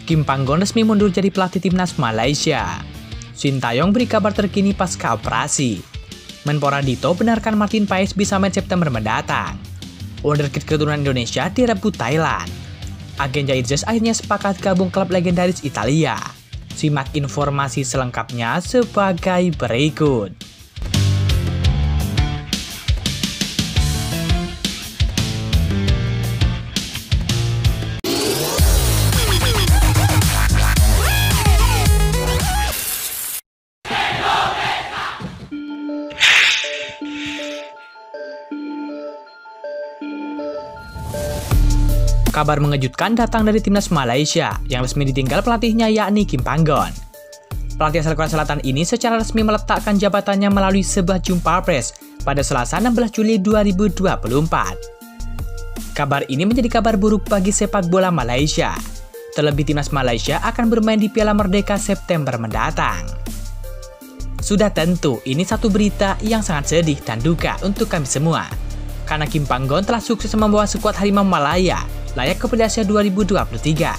Kim Panggon resmi mundur jadi pelatih timnas Malaysia. Sintayong beri kabar terkini pasca operasi. Menpora Dito benarkan Martin Paes bisa main September mendatang. Wonderkid keturunan Indonesia direbut Thailand. Agen Jair Jesus akhirnya sepakat gabung klub legendaris Italia. Simak informasi selengkapnya sebagai berikut. Kabar mengejutkan datang dari timnas Malaysia yang resmi ditinggal pelatihnya yakni Kim Panggon. Pelatih asal Korea Selatan ini secara resmi meletakkan jabatannya melalui sebuah jumpa pers pada Selasa 16 Juli 2024. Kabar ini menjadi kabar buruk bagi sepak bola Malaysia. Terlebih timnas Malaysia akan bermain di Piala Merdeka September mendatang. Sudah tentu ini satu berita yang sangat sedih dan duka untuk kami semua. Karena Kim Panggon telah sukses membawa skuad Harimau Malaya layak ke Piala Asia 2023.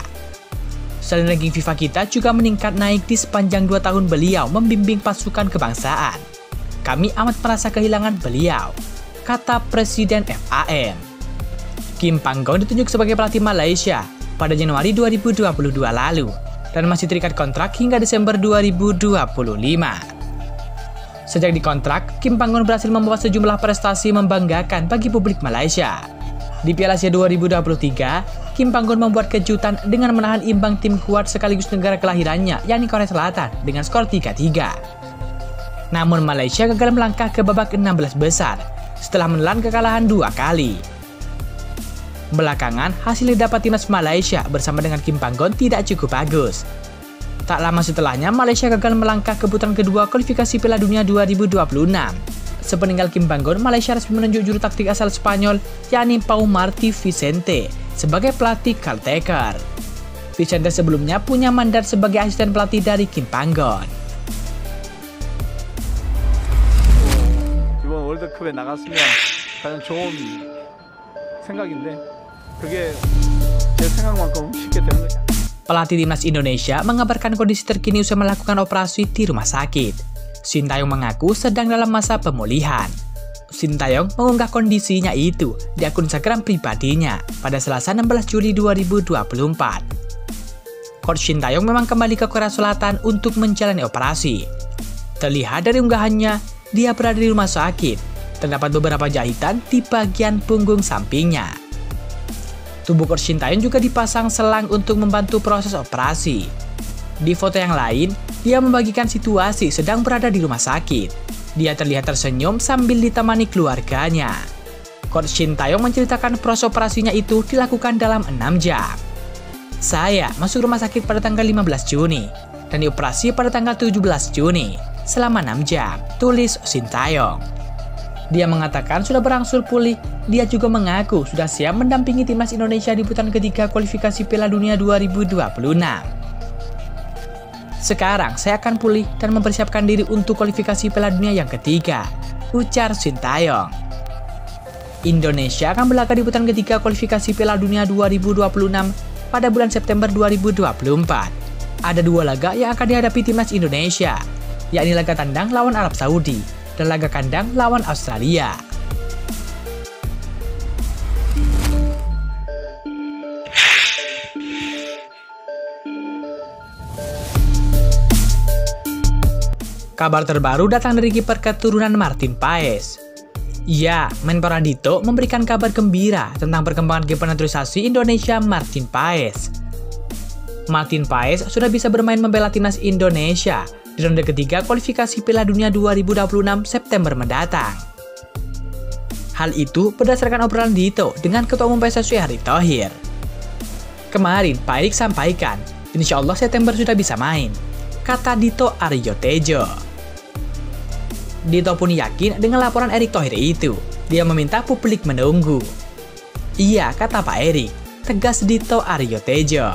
Selain ranking FIFA kita juga meningkat naik di sepanjang 2 tahun beliau membimbing pasukan kebangsaan. Kami amat merasa kehilangan beliau, kata Presiden FAM. Kim Panggon ditunjuk sebagai pelatih Malaysia pada Januari 2022 lalu dan masih terikat kontrak hingga Desember 2025. Sejak dikontrak, Kim Panggon berhasil membawa sejumlah prestasi membanggakan bagi publik Malaysia. Di Piala Asia 2023, Kim Panggon membuat kejutan dengan menahan imbang tim kuat sekaligus negara kelahirannya, yakni Korea Selatan, dengan skor 3-3. Namun Malaysia gagal melangkah ke babak 16 besar setelah menelan kekalahan 2 kali. Belakangan, hasil yang didapat timnas Malaysia bersama dengan Kim Panggon tidak cukup bagus. Tak lama setelahnya, Malaysia gagal melangkah ke putaran kedua kualifikasi Piala Dunia 2026. Sepeninggal Kim Panggon, Malaysia resmi menunjuk juru taktik asal Spanyol, yakni Pau Martí Vicente, sebagai pelatih caretaker. Vicente sebelumnya punya mandat sebagai asisten pelatih dari Kim Panggon. 이번 월드컵에 나갔으면 가장 좋은 생각인데 그게 제 생각만큼 쉽게 되는 거지. Pelatih timnas Indonesia mengabarkan kondisi terkini usai melakukan operasi di rumah sakit. Sintayong mengaku sedang dalam masa pemulihan. Sintayong mengunggah kondisinya itu di akun Instagram pribadinya pada Selasa 16 Juli 2024. Coach Sintayong memang kembali ke Korea Selatan untuk menjalani operasi. Terlihat dari unggahannya, dia berada di rumah sakit. Terdapat beberapa jahitan di bagian punggung sampingnya. Tubuh Coach Sintayong juga dipasang selang untuk membantu proses operasi. Di foto yang lain, dia membagikan situasi sedang berada di rumah sakit. Dia terlihat tersenyum sambil ditemani keluarganya. Coach Sintayong menceritakan proses operasinya itu dilakukan dalam 6 jam. Saya masuk rumah sakit pada tanggal 15 Juni dan dioperasi pada tanggal 17 Juni selama 6 jam, tulis Sintayong. Dia mengatakan sudah berangsur pulih. Dia juga mengaku sudah siap mendampingi timnas Indonesia di putaran ketiga kualifikasi Piala Dunia 2026. Sekarang saya akan pulih dan mempersiapkan diri untuk kualifikasi Piala Dunia yang ketiga, ujar Sintayong. Indonesia akan berlaga di putaran ketiga kualifikasi Piala Dunia 2026 pada bulan September 2024. Ada 2 laga yang akan dihadapi timnas Indonesia, yakni laga tandang lawan Arab Saudi dan laga kandang lawan Australia. Kabar terbaru datang dari kiper keturunan Martin Paes. Ya, Menpora Dito memberikan kabar gembira tentang perkembangan kiper naturalisasi Indonesia Martin Paes. Martin Paes sudah bisa bermain membela timnas Indonesia di ronde ketiga kualifikasi Piala Dunia 2026 September mendatang. Hal itu berdasarkan obrolan Dito dengan Ketua Umum PSSI Erick Thohir. Kemarin Pak Erick sampaikan, insya Allah September sudah bisa main, kata Dito Aryo Tejo. Dito pun yakin dengan laporan Erick Thohir itu. Dia meminta publik menunggu. Iya, kata Pak Erick, tegas Dito Aryo Tejo.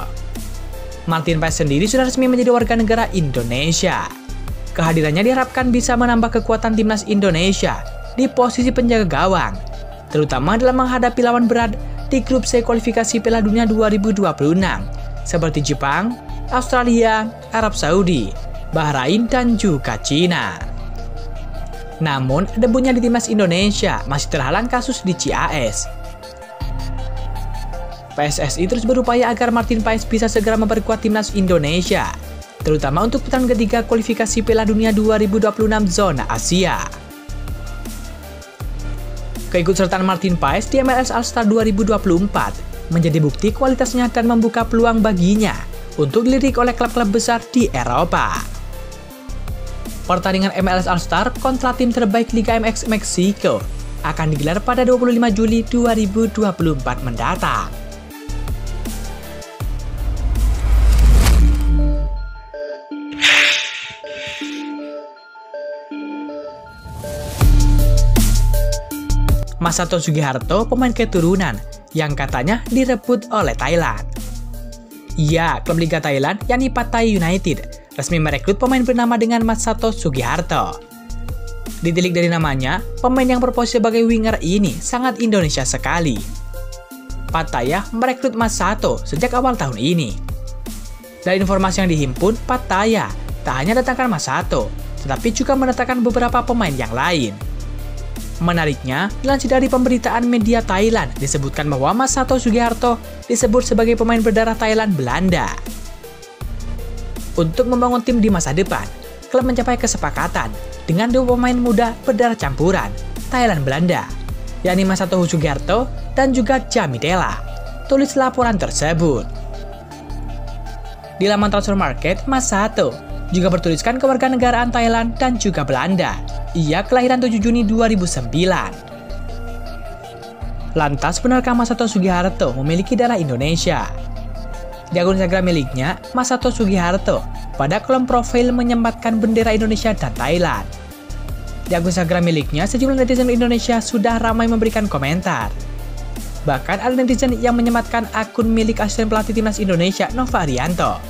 Martin Paes sendiri sudah resmi menjadi warga negara Indonesia. Kehadirannya diharapkan bisa menambah kekuatan timnas Indonesia di posisi penjaga gawang, terutama dalam menghadapi lawan berat di grup C kualifikasi Piala Dunia 2026 seperti Jepang, Australia, Arab Saudi, Bahrain, dan juga Cina. Namun, debutnya di timnas Indonesia masih terhalang kasus di CAS. PSSI terus berupaya agar Martin Paes bisa segera memperkuat timnas Indonesia, terutama untuk putaran ketiga kualifikasi Piala Dunia 2026 zona Asia. Keikutsertaan Martin Paes di MLS All-Star 2024 menjadi bukti kualitasnya dan membuka peluang baginya untuk dilirik oleh klub-klub besar di Eropa. Pertandingan MLS All-Star kontra tim terbaik Liga MX Meksiko akan digelar pada 25 Juli 2024 mendatang. Masato Sugiharto, pemain keturunan yang katanya direbut oleh Thailand. Ya, klub Liga Thailand yakni Pattaya United resmi merekrut pemain bernama dengan Masato Sugiharto. Ditilik dari namanya, pemain yang berposisi sebagai winger ini sangat Indonesia sekali. Pattaya merekrut Masato sejak awal tahun ini. Dari informasi yang dihimpun, Pattaya tak hanya datangkan Masato, tetapi juga mendatangkan beberapa pemain yang lain. Menariknya, dilansir dari pemberitaan media Thailand disebutkan bahwa Masato Sugiharto disebut sebagai pemain berdarah Thailand Belanda. Untuk membangun tim di masa depan, klub mencapai kesepakatan dengan dua pemain muda berdarah campuran Thailand Belanda, yakni Masato Sugiharto dan juga Jami Dela. Tulis laporan tersebut. Di laman transfer market, Masato juga bertuliskan kewarganegaraan Thailand dan juga Belanda. Ia kelahiran 7 Juni 2009. Lantas, benarkah Masato Sugiharto memiliki darah Indonesia? Di akun Instagram miliknya, Masato Sugiharto pada kolom profil menyempatkan bendera Indonesia dan Thailand. Di akun Instagram miliknya, sejumlah netizen Indonesia sudah ramai memberikan komentar. Bahkan ada netizen yang menyematkan akun milik asisten pelatih timnas Indonesia, Nova Arianto.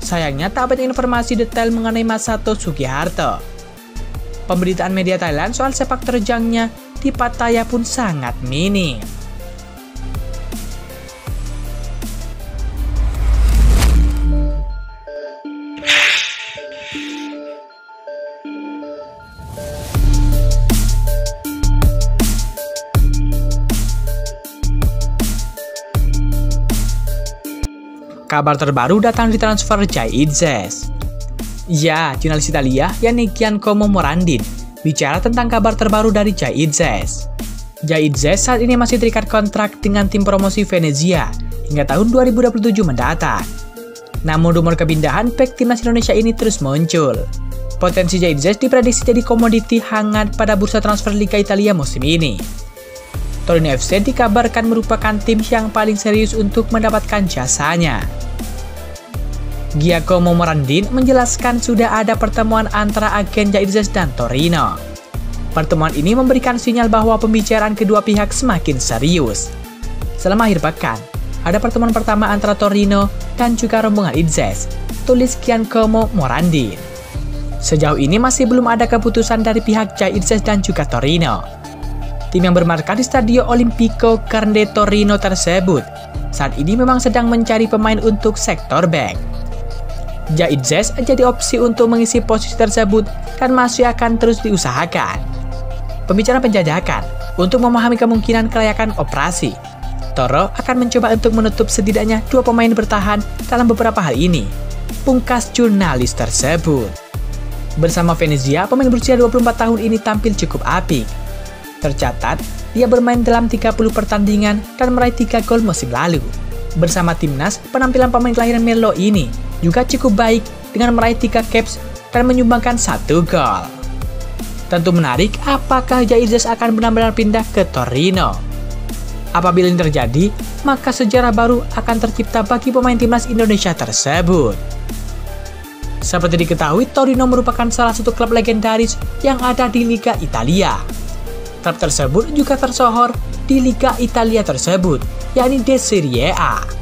Sayangnya tak banyak informasi detail mengenai Masato Sugiharto. Pemberitaan media Thailand soal sepak terjangnya di Pattaya pun sangat minim. Kabar terbaru datang di transfer Jai Itzes. Ya, jurnalis Italia yakni Giacomo Morandin bicara tentang kabar terbaru dari Jai Itzes. Jai Itzes saat ini masih terikat kontrak dengan tim promosi Venezia hingga tahun 2027 mendatang. Namun rumor kepindahan bek timnas Indonesia ini terus muncul. Potensi Jai Itzes diprediksi jadi komoditi hangat pada bursa transfer Liga Italia musim ini. Torino FC dikabarkan merupakan tim yang paling serius untuk mendapatkan jasanya. Giacomo Morandin menjelaskan sudah ada pertemuan antara agen Jai Itzes dan Torino. Pertemuan ini memberikan sinyal bahwa pembicaraan kedua pihak semakin serius. Selama akhir pekan, ada pertemuan pertama antara Torino dan juga rombongan Itzes, tulis Giacomo Morandin. Sejauh ini masih belum ada keputusan dari pihak Jai Itzes dan juga Torino. Tim yang bermarkas di Stadio Olimpico Grande Torino tersebut saat ini memang sedang mencari pemain untuk sektor back. Jai Itzes jadi opsi untuk mengisi posisi tersebut dan masih akan terus diusahakan. Pembicaraan penjajakan untuk memahami kemungkinan kelayakan operasi. Toro akan mencoba untuk menutup setidaknya dua pemain bertahan dalam beberapa hal ini, pungkas jurnalis tersebut. Bersama Venezia, pemain berusia 24 tahun ini tampil cukup apik. Tercatat, dia bermain dalam 30 pertandingan dan meraih 3 gol musim lalu. Bersama timnas, penampilan pemain kelahiran Merlo ini juga cukup baik dengan meraih 3 caps dan menyumbangkan 1 gol. Tentu menarik, apakah Jai Itzes akan benar-benar pindah ke Torino? Apabila ini terjadi, maka sejarah baru akan tercipta bagi pemain timnas Indonesia tersebut. Seperti diketahui, Torino merupakan salah satu klub legendaris yang ada di Liga Italia. Klub tersebut juga tersohor di Liga Italia tersebut, yakni di Serie A.